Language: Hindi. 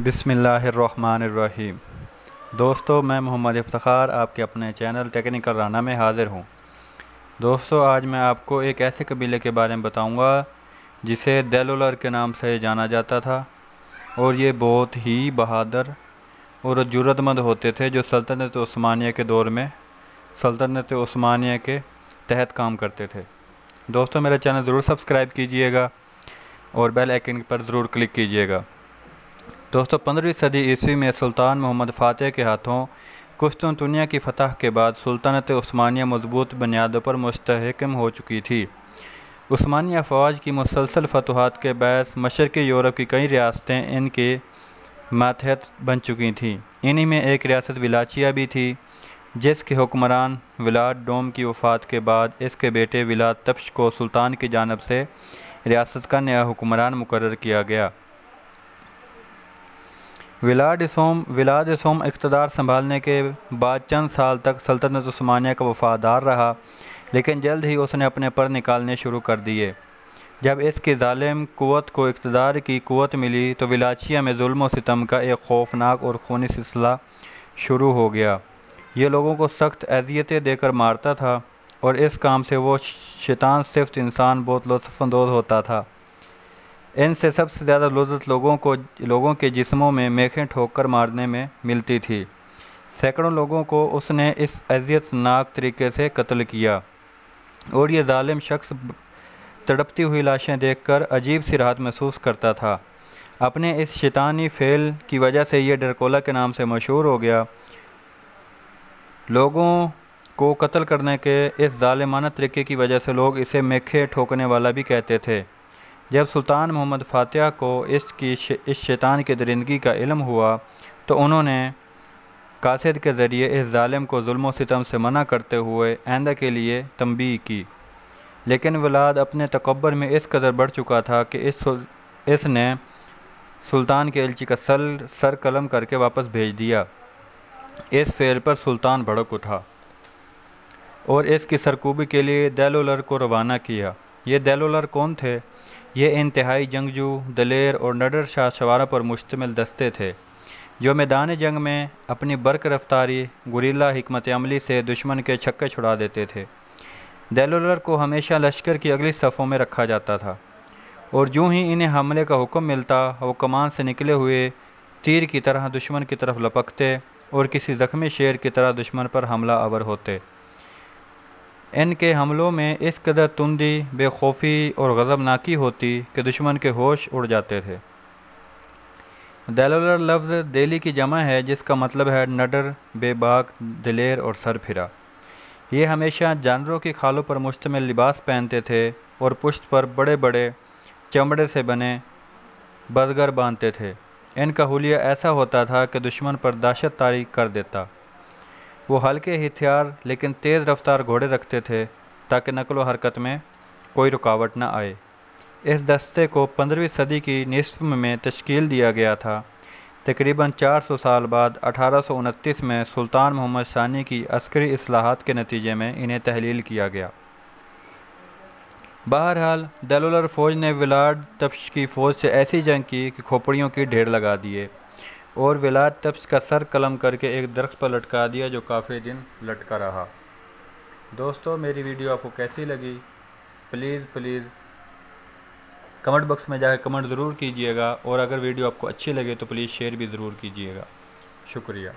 बिस्मिल्लाहिर्रहमानिर्रहीम। दोस्तों, मैं मोहम्मद इफ्तिखार आपके अपने चैनल टेक्निकल राना में हाज़िर हूँ। दोस्तों, आज मैं आपको एक ऐसे कबीले के बारे में बताऊँगा जिसे देलोलर के नाम से जाना जाता था, और ये बहुत ही बहादुर और जुर्रतमंद होते थे जो सल्तनत उस्मानिया के दौर में सल्तनत उस्मानिया के तहत काम करते थे। दोस्तों, मेरा चैनल ज़रूर सब्सक्राइब कीजिएगा और बेल आइकन पर ज़रूर क्लिक कीजिएगा। दोस्तों, 15वीं सदी ईस्वी में सुल्तान मोहम्मद फ़ातिह के हाथों कुस्तुनतुनिया की फ़तह के बाद सुल्तानत उस्मानिया मजबूत बुनियादों पर मुस्तहकम हो चुकी थी। उस्मानी अफ़वाज की मुसलसल फतूहात के बायस मशरक़ी यूरोप की कई रियासतें इनके मातहत बन चुकी थीं। इन्हीं में एक रियासत विलाचिया भी थी, जिसके हुक्मरान विलाद डोम की वफ़ात के बाद इसके बेटे विलाद तब्श को सुल्तान की जानिब से रियासत का नया हुक्मरान मुकर्रर किया गया। विलाद सोम इक़्तिदार संभालने के बाद चंद साल तक सल्तनत उस्मानिया का वफ़ादार रहा, लेकिन जल्द ही उसने अपने पर निकालने शुरू कर दिए। जब इसकी ज़ालिम क़ुव्वत को इक़्तिदार की क़ुव्वत मिली तो विलाचिया में ज़ुल्म व सितम का एक खौफनाक और खूनी सिलसिला शुरू हो गया। ये लोगों को सख्त अज़ियतें देकर मारता था, और इस काम से वो शैतान सिफ्त इंसान बहुत लुत्फ़अंदोज़ होता था। इनसे सबसे ज़्यादा लुज़्ज़त लोगों के जिस्मों में मेखें ठोक कर मारने में मिलती थी। सैकड़ों लोगों को उसने इस अज़ियतनाक तरीके से कत्ल किया, और ये ज़ालिम शख्स तड़पती हुई लाशें देखकर अजीब सी राहत महसूस करता था। अपने इस शैतानी फ़ेल की वजह से ये ड्रैकुला के नाम से मशहूर हो गया। लोगों को कत्ल करने के इस ज़ालिमाना तरीके की वजह से लोग इसे मेखे ठोकने वाला भी कहते थे। जब सुल्तान मोहम्मद फ़ातिह को इस शैतान की दरिंदगी का इल्म हुआ तो उन्होंने कासिद के ज़रिए इस ज़ालिम को ज़ुल्म व सितम से मना करते हुए आइंदा के लिए तंबीह की। लेकिन विलाद अपने तकब्बुर में इस कदर बढ़ चुका था कि इसने सुल्तान के एलची का सर कलम करके वापस भेज दिया। इस फेल पर सुल्तान भड़क उठा और इसकी सरकूबी के लिए देलोलर को रवाना किया। ये देलोलर कौन थे? ये इंतहाई जंगजू, दलेर और नडर शाहसवारों पर मुश्तमिल दस्ते थे, जो मैदान जंग में अपनी बर्क रफ्तारी, गुरिल्ला हिकमत अमली से दुश्मन के छक्के छुड़ा देते थे। देलोलर को हमेशा लश्कर की अगली सफ़ों में रखा जाता था, और यूँ ही इन्हें हमले का हुक्म मिलता, वो कमान से निकले हुए तीर की तरह दुश्मन की तरफ लपकते और किसी ज़ख्मी शेर की तरह दुश्मन पर हमला आवर होते। इनके हमलों में इस कदर तुंदी, बेखौफी और गज़बनाकी होती कि दुश्मन के होश उड़ जाते थे। देलोलर लफ्ज़ देली की जमा है, जिसका मतलब है नडर, बेबाक, दिलेर और सरफिरा। ये हमेशा जानवरों की खालों पर मुश्तमिल लिबास पहनते थे और पुश्त पर बड़े बड़े चमड़े से बने बज़गर बांधते थे। इनका हुलिया ऐसा होता था कि दुश्मन पर दहशत तारी कर देता। वो हल्के हथियार लेकिन तेज़ रफ्तार घोड़े रखते थे ताकि नकल व हरकत में कोई रुकावट न आए। इस दस्ते को 15वीं सदी की निस्फ़ में तश्कील दिया गया था। तकरीबन 400 साल बाद 1829 में सुल्तान मोहम्मद सानी की अस्करी इस्लाहात के नतीजे में इन्हें तहलील किया गया। बहरहाल, देलोलर फ़ौज ने विलाद तब्श की फ़ौज से ऐसी जंग की कि खोपड़ियों की ढेर लगा दिए और विलाद तब्श का सर कलम करके एक दरख्त पर लटका दिया, जो काफ़ी दिन लटका रहा। दोस्तों, मेरी वीडियो आपको कैसी लगी? प्लीज़ कमेंट बॉक्स में जाकर कमेंट ज़रूर कीजिएगा, और अगर वीडियो आपको अच्छी लगे तो प्लीज़ शेयर भी ज़रूर कीजिएगा। शुक्रिया।